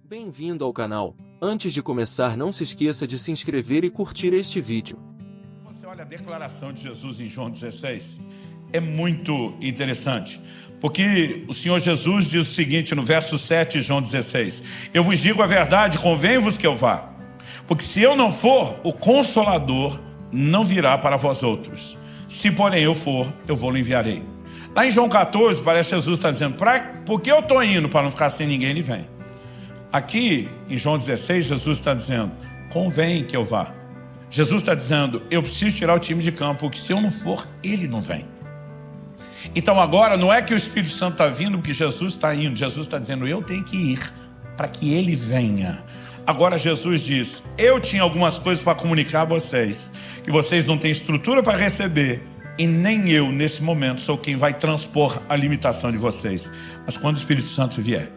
Bem-vindo ao canal. Antes de começar, não se esqueça de se inscrever e curtir este vídeo. Você olha a declaração de Jesus em João 16, é muito interessante, porque o Senhor Jesus diz o seguinte no verso 7 de João 16: eu vos digo a verdade, convém-vos que eu vá, porque se eu não for, o Consolador não virá para vós outros. Se porém eu for, eu vou-lhe enviarei. Lá em João 14, parece que Jesus está dizendo, porque eu estou indo para não ficar sem ninguém, ele vem. Aqui, em João 16, Jesus está dizendo, convém que eu vá. Jesus está dizendo, eu preciso tirar o time de campo, porque se eu não for, ele não vem. Então agora, não é que o Espírito Santo está vindo, porque Jesus está indo. Jesus está dizendo, eu tenho que ir para que ele venha. Agora Jesus diz, eu tinha algumas coisas para comunicar a vocês, que vocês não têm estrutura para receber, e nem eu, nesse momento, sou quem vai transpor a limitação de vocês. Mas quando o Espírito Santo vier,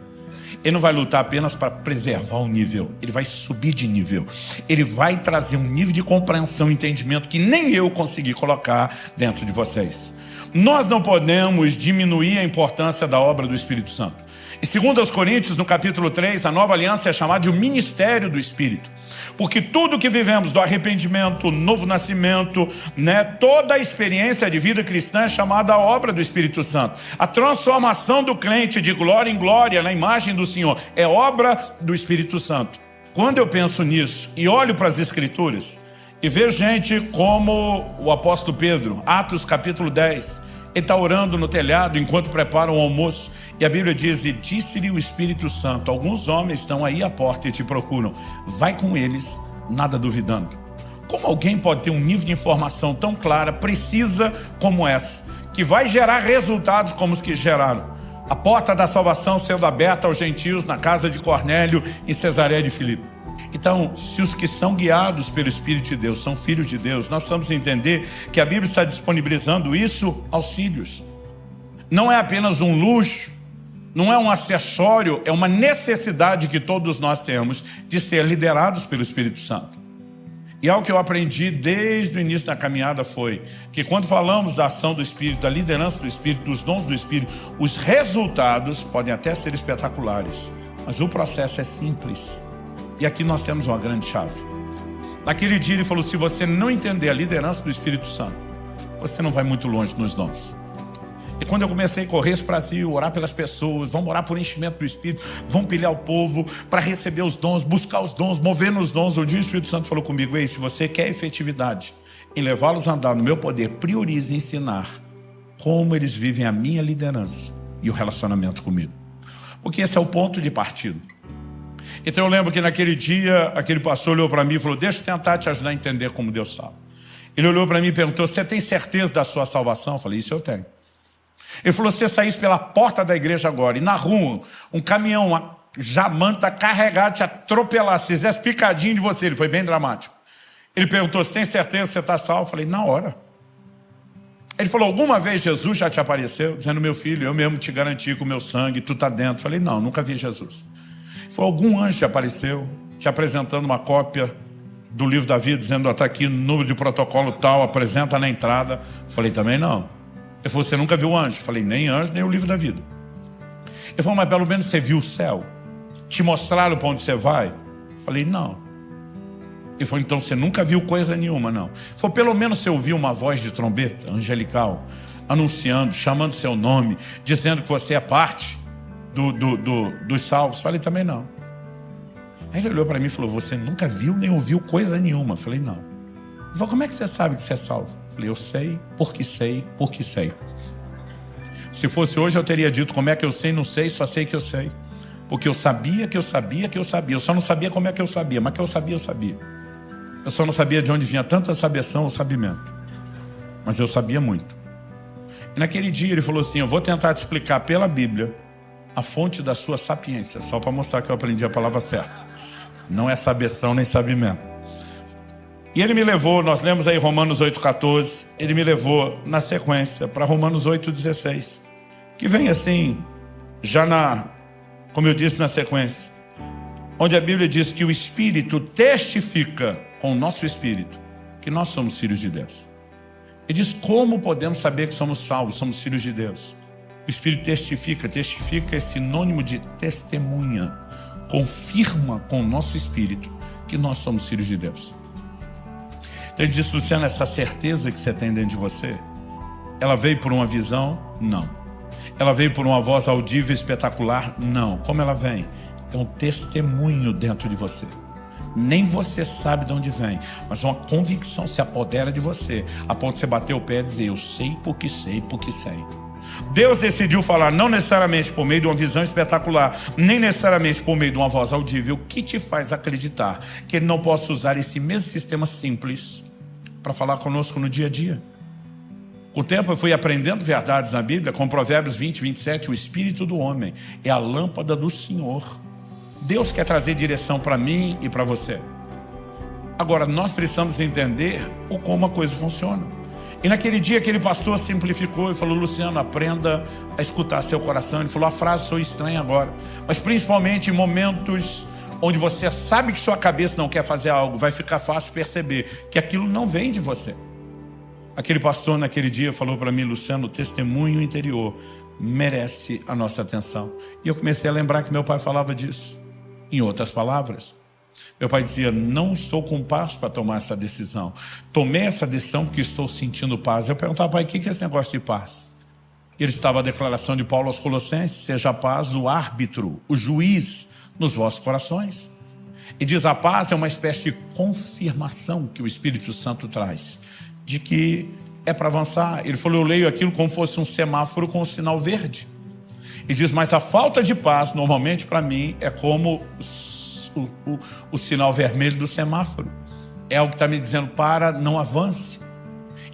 ele não vai lutar apenas para preservar o nível, ele vai subir de nível. Ele vai trazer um nível de compreensão e entendimento que nem eu consegui colocar dentro de vocês. Nós não podemos diminuir a importância da obra do Espírito Santo. Em 2 Coríntios, no capítulo 3, a nova aliança é chamada de o ministério do Espírito. Porque tudo que vivemos do arrependimento, novo nascimento, toda a experiência de vida cristã é chamada a obra do Espírito Santo. A transformação do crente de glória em glória na imagem do Senhor é obra do Espírito Santo. Quando eu penso nisso e olho para as Escrituras e vejo gente como o apóstolo Pedro, Atos capítulo 10, ele está orando no telhado enquanto prepara o almoço. E a Bíblia diz, e disse-lhe o Espírito Santo, alguns homens estão aí à porta e te procuram. Vai com eles, nada duvidando. Como alguém pode ter um nível de informação tão clara, precisa como essa, que vai gerar resultados como os que geraram? A porta da salvação sendo aberta aos gentios na casa de Cornélio em Cesareia de Filipe. Então, se os que são guiados pelo Espírito de Deus são filhos de Deus, nós precisamos entender que a Bíblia está disponibilizando isso aos filhos. Não é apenas um luxo, não é um acessório, é uma necessidade que todos nós temos de ser liderados pelo Espírito Santo. E algo que eu aprendi desde o início da caminhada foi que quando falamos da ação do Espírito, da liderança do Espírito, dos dons do Espírito, os resultados podem até ser espetaculares, mas o processo é simples. E aqui nós temos uma grande chave. Naquele dia ele falou, se você não entender a liderança do Espírito Santo, você não vai muito longe nos dons. E quando eu comecei a correr esse Brasil, orar pelas pessoas, vamos orar por enchimento do Espírito, vamos pilhar o povo para receber os dons, buscar os dons, mover nos dons. Um dia o Espírito Santo falou comigo, ei, se você quer efetividade em levá-los a andar no meu poder, priorize ensinar como eles vivem a minha liderança e o relacionamento comigo. Porque esse é o ponto de partida. Então eu lembro que naquele dia, aquele pastor olhou para mim e falou, deixa eu tentar te ajudar a entender como Deus salva. Ele olhou para mim e perguntou, você tem certeza da sua salvação? Eu falei, isso eu tenho. Ele falou, se você saísse pela porta da igreja agora e na rua, um caminhão, uma jamanta carregado te atropelar, se fizesse picadinho de você, ele foi bem dramático. Ele perguntou, você tem certeza que você está salvo? Eu falei, na hora. Ele falou, alguma vez Jesus já te apareceu? Dizendo, meu filho, eu mesmo te garanti com o meu sangue, tu está dentro. Eu falei, não, nunca vi Jesus. Ele falou, algum anjo te apareceu, te apresentando uma cópia do livro da vida, dizendo, está aqui no número de protocolo tal, apresenta na entrada. Eu falei, também não. Ele falou, você nunca viu anjo? Eu falei, nem anjo, nem o livro da vida. Ele falou, mas pelo menos você viu o céu? Te mostraram para onde você vai? Eu falei, não. Ele falou, então você nunca viu coisa nenhuma, não. Ele falou, pelo menos você ouviu uma voz de trombeta angelical, anunciando, chamando seu nome, dizendo que você é parte dos salvos. Eu falei, também não. Aí ele olhou para mim e falou, você nunca viu nem ouviu coisa nenhuma? Eu falei, não. Ele falou, como é que você sabe que você é salvo? Eu falei, eu sei, porque sei, porque sei. Se fosse hoje eu teria dito como é que eu sei, não sei, só sei que eu sei. Porque eu sabia que eu sabia que eu sabia. Eu só não sabia como é que eu sabia, mas que eu sabia, eu sabia. Eu só não sabia de onde vinha tanta sabeção ou sabimento. Mas eu sabia muito. E naquele dia ele falou assim, eu vou tentar te explicar pela Bíblia a fonte da sua sapiência, só para mostrar que eu aprendi a palavra certa. Não é sabeção nem sabimento. E ele me levou, nós lemos aí Romanos 8,14, ele me levou na sequência para Romanos 8,16, que vem assim, como eu disse, na sequência, onde a Bíblia diz que o Espírito testifica com o nosso Espírito que nós somos filhos de Deus. E diz como podemos saber que somos salvos, somos filhos de Deus. O Espírito testifica é sinônimo de testemunha. confirma com o nosso espírito que nós somos filhos de Deus. Então ele disse: Luciano, essa certeza que você tem dentro de você, ela veio por uma visão? Não. Ela veio por uma voz audível espetacular? Não. Como ela vem? É um testemunho dentro de você. Nem você sabe de onde vem, mas uma convicção se apodera de você, a ponto de você bater o pé e dizer: eu sei porque sei porque sei. Deus decidiu falar não necessariamente por meio de uma visão espetacular, nem necessariamente por meio de uma voz audível, o que te faz acreditar que Ele não possa usar esse mesmo sistema simples para falar conosco no dia a dia. Com o tempo eu fui aprendendo verdades na Bíblia, com Provérbios 20, 27, o espírito do homem é a lâmpada do Senhor. Deus quer trazer direção para mim e para você. Agora, nós precisamos entender como a coisa funciona. E naquele dia, aquele pastor simplificou e falou: Luciano, aprenda a escutar seu coração. Ele falou: a frase sou estranha agora, mas principalmente em momentos onde você sabe que sua cabeça não quer fazer algo, vai ficar fácil perceber que aquilo não vem de você. Aquele pastor naquele dia falou para mim: Luciano, o testemunho interior merece a nossa atenção. E eu comecei a lembrar que meu pai falava disso. Em outras palavras, meu pai dizia: não estou com paz para tomar essa decisão. Tomei essa decisão porque estou sentindo paz. Eu perguntava: pai, o que é esse negócio de paz? Ele estava a declaração de Paulo aos Colossenses: seja a paz o árbitro, o juiz nos vossos corações. E diz: a paz é uma espécie de confirmação que o Espírito Santo traz, de que é para avançar. Ele falou: eu leio aquilo como fosse um semáforo com um sinal verde. E diz: mas a falta de paz, normalmente para mim, é como o sinal vermelho do semáforo. É algo que está me dizendo: para, não avance.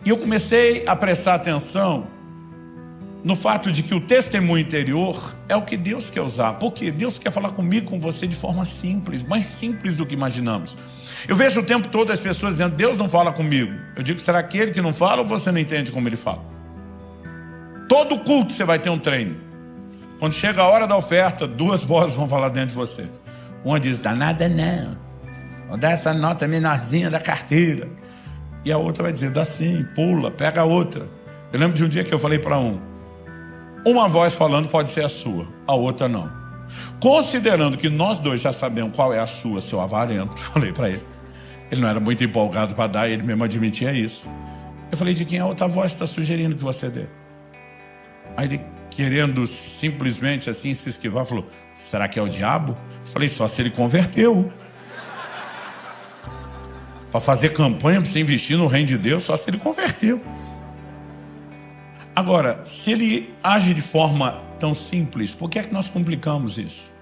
E eu comecei a prestar atenção no fato de que o testemunho interior é o que Deus quer usar. Porque Deus quer falar comigo, com você, de forma simples, mais simples do que imaginamos. Eu vejo o tempo todo as pessoas dizendo: Deus não fala comigo. Eu digo: será aquele que não fala ou você não entende como ele fala? Todo culto você vai ter um treino. Quando chega a hora da oferta, duas vozes vão falar dentro de você. Uma diz: dá nada não, vou dar essa nota menorzinha da carteira. E a outra vai dizer: dá sim, pula, pega a outra. Eu lembro de um dia que eu falei para uma voz falando pode ser a sua, a outra não. Considerando que nós dois já sabemos qual é a sua, seu avarento, falei para ele. Ele não era muito empolgado para dar, ele mesmo admitia isso. Eu falei: de quem a outra voz está sugerindo que você dê? Aí ele, querendo simplesmente assim se esquivar, falou: será que é o diabo? Eu falei: só se ele converteu. Para fazer campanha, para você investir no reino de Deus, só se ele converteu. Agora, se ele age de forma tão simples, por que é que nós complicamos isso?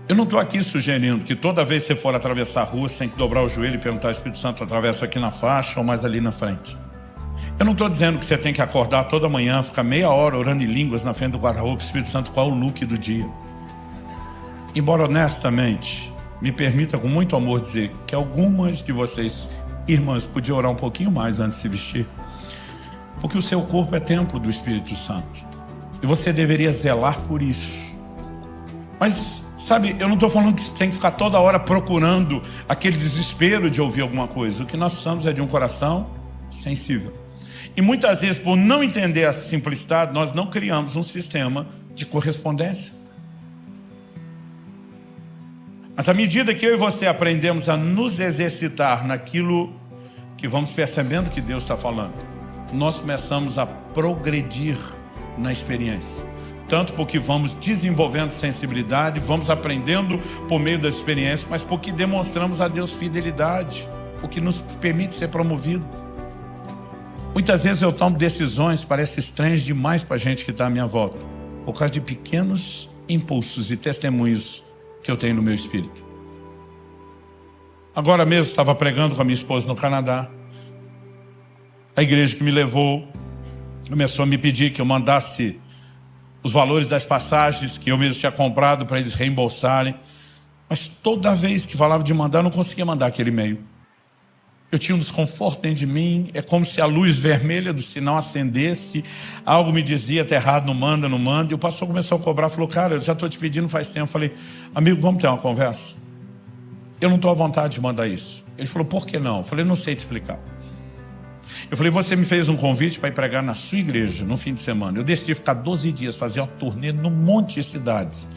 Eu não estou aqui sugerindo que toda vez que você for atravessar a rua, você tem que dobrar o joelho e perguntar: Espírito Santo, atravessa aqui na faixa ou mais ali na frente. Eu não estou dizendo que você tem que acordar toda manhã, ficar meia hora orando em línguas na frente do guarda-roupa: Espírito Santo, qual é o look do dia? Embora honestamente, me permita com muito amor dizer que algumas de vocês, irmãs, podiam orar um pouquinho mais antes de se vestir. Porque o seu corpo é templo do Espírito Santo. E você deveria zelar por isso. Mas, sabe, eu não estou falando que você tem que ficar toda hora procurando aquele desespero de ouvir alguma coisa. O que nós precisamos é de um coração sensível. E muitas vezes, por não entender essa simplicidade, nós não criamos um sistema de correspondência. Mas à medida que eu e você aprendemos a nos exercitar naquilo que vamos percebendo que Deus está falando, nós começamos a progredir na experiência. Tanto porque vamos desenvolvendo sensibilidade, vamos aprendendo por meio das experiências, mas porque demonstramos a Deus fidelidade, o que nos permite ser promovido. Muitas vezes eu tomo decisões, parece estranhas demais para a gente que está à minha volta, por causa de pequenos impulsos e testemunhos que eu tenho no meu espírito. Agora mesmo estava pregando com a minha esposa no Canadá. A igreja que me levou começou a me pedir que eu mandasse os valores das passagens que eu mesmo tinha comprado para eles reembolsarem. Mas toda vez que falava de mandar, eu não conseguia mandar aquele e-mail. Eu tinha um desconforto dentro de mim. É como se a luz vermelha do sinal acendesse. Algo me dizia: tá errado, não manda, não manda. E o pastor começou a cobrar, falou: cara, eu já estou te pedindo faz tempo. Eu falei: amigo, vamos ter uma conversa? Eu não estou à vontade de mandar isso. Ele falou: por que não? Eu falei: não sei te explicar. Eu falei: você me fez um convite para ir pregar na sua igreja no fim de semana. Eu decidi ficar 12 dias, fazer uma turnê num monte de cidades.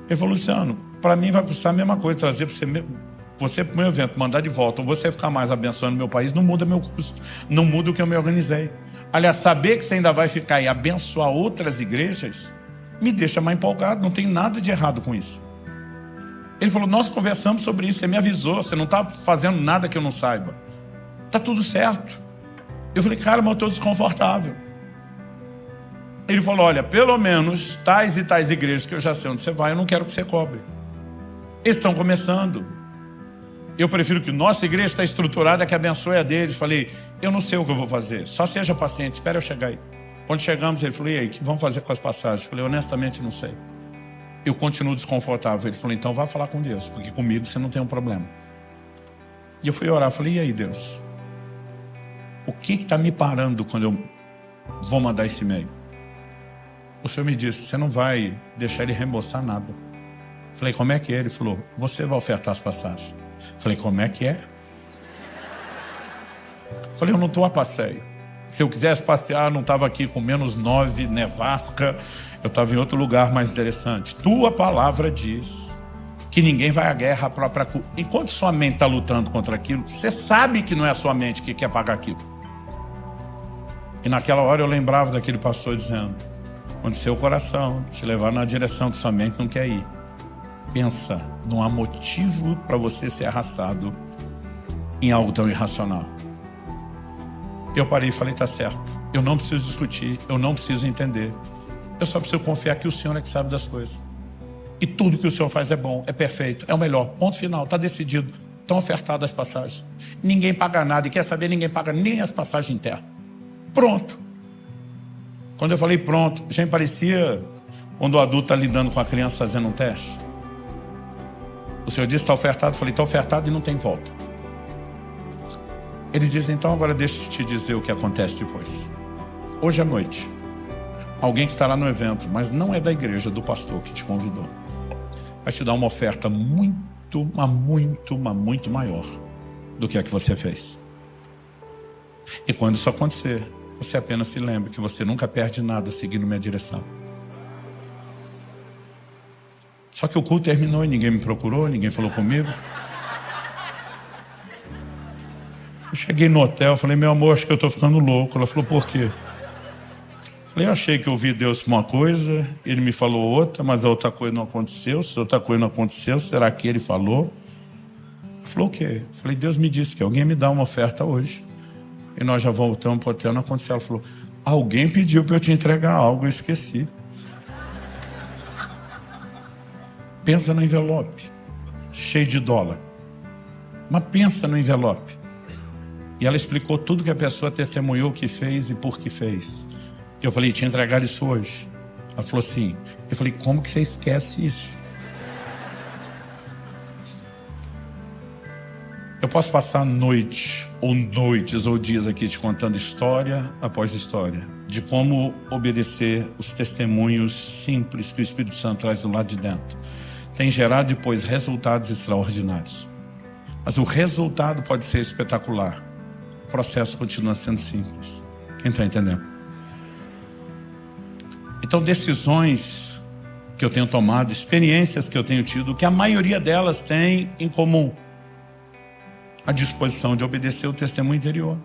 Ele falou, Luciano, para mim vai custar a mesma coisa trazer você para o meu evento, mandar de volta, ou você ficar mais abençoando meu país, não muda meu custo, não muda o que eu me organizei. Aliás, saber que você ainda vai ficar e abençoar outras igrejas, me deixa mais empolgado, não tem nada de errado com isso. Ele falou, nós conversamos sobre isso, você me avisou, você não está fazendo nada que eu não saiba. Está tudo certo. Eu falei, cara, mas eu estou desconfortável. Ele falou, olha, pelo menos tais e tais igrejas que eu já sei onde você vai, eu não quero que você cobre. Eles estão começando. Eu prefiro que nossa igreja está estruturada, que abençoe a deles. Falei, eu não sei o que eu vou fazer, só seja paciente, espera eu chegar aí. Quando chegamos, ele falou, e aí, o que vamos fazer com as passagens? Falei, honestamente, não sei. Eu continuo desconfortável. Ele falou, então vá falar com Deus, porque comigo você não tem um problema. E eu fui orar, falei, e aí, Deus? O que está me parando quando eu vou mandar esse e-mail? O Senhor me disse, você não vai deixar ele reembolsar nada. Falei, como é que é? Ele falou, você vai ofertar as passagens. Falei, como é que é? Falei, eu não estou a passeio. Se eu quisesse passear, não estava aqui com -9, nevasca. Eu estava em outro lugar mais interessante. Tua palavra diz que ninguém vai à guerra à própria culpa. Enquanto sua mente está lutando contra aquilo, você sabe que não é a sua mente que quer pagar aquilo. E naquela hora eu lembrava daquele pastor dizendo, quando seu coração te levar na direção que sua mente não quer ir, pensa, não há motivo para você ser arrastado em algo tão irracional. Eu parei e falei, tá certo. Eu não preciso discutir, eu não preciso entender. Eu só preciso confiar que o Senhor é que sabe das coisas. E tudo que o Senhor faz é bom, é perfeito, é o melhor. Ponto final, está decidido. Estão ofertadas as passagens. Ninguém paga nada, e quer saber, ninguém paga nem as passagens internas. Pronto. Quando eu falei pronto, já me parecia quando o adulto está lidando com a criança fazendo um teste. O Senhor disse, está ofertado. Eu falei, está ofertado e não tem volta. Ele diz, então agora deixa eu te dizer o que acontece depois. Hoje à noite, alguém que estará no evento, mas não é da igreja, do pastor que te convidou, vai te dar uma oferta muito maior do que a que você fez. E quando isso acontecer, você apenas se lembre que você nunca perde nada seguindo minha direção. Só que o culto terminou e ninguém me procurou, ninguém falou comigo. Eu cheguei no hotel, falei, meu amor, acho que eu estou ficando louco. Ela falou, por quê? Eu achei que eu ouvi Deus uma coisa, ele me falou outra, mas a outra coisa não aconteceu. Se a outra coisa não aconteceu, será que ele falou? Ela falou, o quê? Eu falei, Deus me disse que alguém me dá uma oferta hoje. E nós já voltamos para o hotel, não aconteceu. Ela falou, alguém pediu para eu te entregar algo, eu esqueci. Pensa no envelope, cheio de dólar. Mas pensa no envelope. E ela explicou tudo que a pessoa testemunhou que fez e por que fez. Eu falei, te entregar isso hoje? Ela falou sim. Eu falei, como que você esquece isso? Eu posso passar noites ou dias aqui te contando história após história de como obedecer os testemunhos simples que o Espírito Santo traz do lado de dentro. Tem gerado depois resultados extraordinários. Mas o resultado pode ser espetacular. O processo continua sendo simples. Quem está entendendo? Então, decisões que eu tenho tomado, experiências que eu tenho tido, que a maioria delas tem em comum a disposição de obedecer o testemunho interior.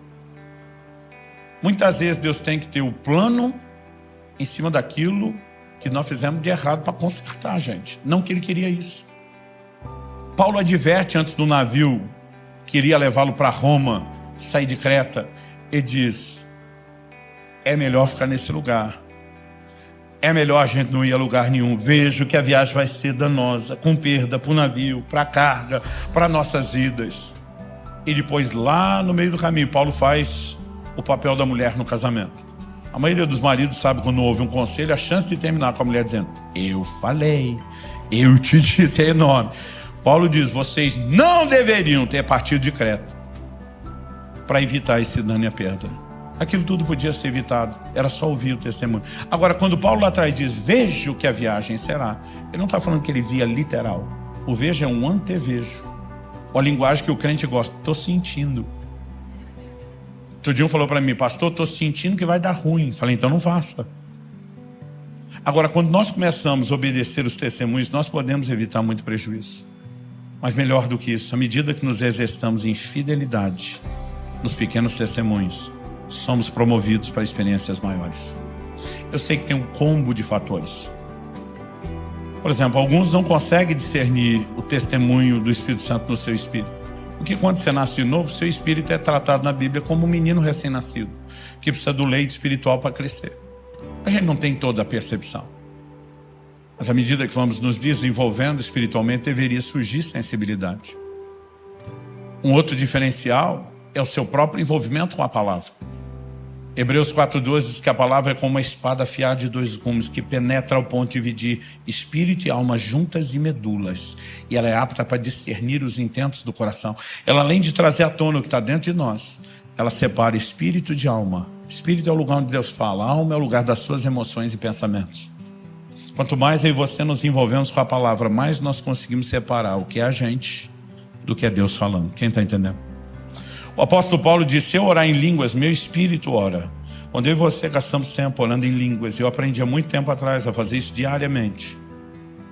Muitas vezes Deus tem que ter o plano em cima daquilo que nós fizemos de errado para consertar a gente. Não que ele queria isso. Paulo adverte antes do navio que iria levá-lo para Roma, sair de Creta. Ele diz, é melhor ficar nesse lugar. É melhor a gente não ir a lugar nenhum. Vejo que a viagem vai ser danosa, com perda para o navio, para a carga, para nossas vidas. E depois, lá no meio do caminho, Paulo faz o papel da mulher no casamento. A maioria dos maridos sabe quando houve um conselho, a chance de terminar com a mulher dizendo, eu falei, eu te disse, é enorme. Paulo diz, vocês não deveriam ter partido de Creta para evitar esse dano e a perda. Aquilo tudo podia ser evitado, era só ouvir o testemunho. Agora, quando Paulo lá atrás diz, vejo que a viagem será, ele não está falando que ele via literal. O vejo é um antevejo. A linguagem que o crente gosta, estou sentindo. Outro dia um falou para mim, pastor, estou sentindo que vai dar ruim. Falei, então não faça. Agora, quando nós começamos a obedecer os testemunhos, nós podemos evitar muito prejuízo. Mas melhor do que isso, à medida que nos exercitamos em fidelidade nos pequenos testemunhos, somos promovidos para experiências maiores. Eu sei que tem um combo de fatores. Por exemplo, alguns não conseguem discernir o testemunho do Espírito Santo no seu espírito. Porque quando você nasce de novo, seu espírito é tratado na Bíblia como um menino recém-nascido, que precisa do leite espiritual para crescer. A gente não tem toda a percepção. Mas à medida que vamos nos desenvolvendo espiritualmente, deveria surgir sensibilidade. Um outro diferencial é o seu próprio envolvimento com a palavra. Hebreus 4:12 diz que a palavra é como uma espada afiada de 2 gumes, que penetra ao ponto de dividir espírito e alma juntas e medulas. E ela é apta para discernir os intentos do coração. Ela, além de trazer à tona o que está dentro de nós, ela separa espírito de alma. Espírito é o lugar onde Deus fala, a alma é o lugar das suas emoções e pensamentos. Quanto mais eu e você nos envolvemos com a palavra, mais nós conseguimos separar o que é a gente do que é Deus falando. Quem está entendendo? O apóstolo Paulo disse: se eu orar em línguas, meu espírito ora. Quando eu e você gastamos tempo orando em línguas, eu aprendi há muito tempo atrás a fazer isso diariamente.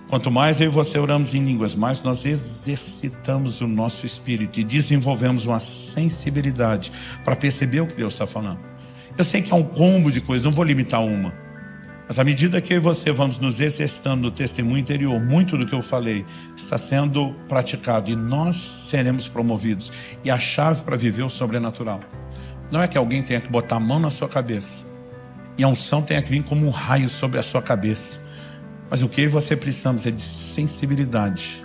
Quanto mais eu e você oramos em línguas, mais nós exercitamos o nosso espírito e desenvolvemos uma sensibilidade para perceber o que Deus está falando. Eu sei que é um combo de coisas, não vou limitar uma. Mas à medida que eu e você vamos nos exercitando no testemunho interior, muito do que eu falei está sendo praticado e nós seremos promovidos. E a chave para viver o sobrenatural não é que alguém tenha que botar a mão na sua cabeça e a unção tenha que vir como um raio sobre a sua cabeça. Mas o que eu e você precisamos é de sensibilidade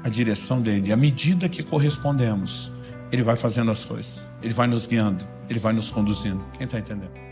à direção dele. E à medida que correspondemos, ele vai fazendo as coisas. Ele vai nos guiando, ele vai nos conduzindo. Quem está entendendo?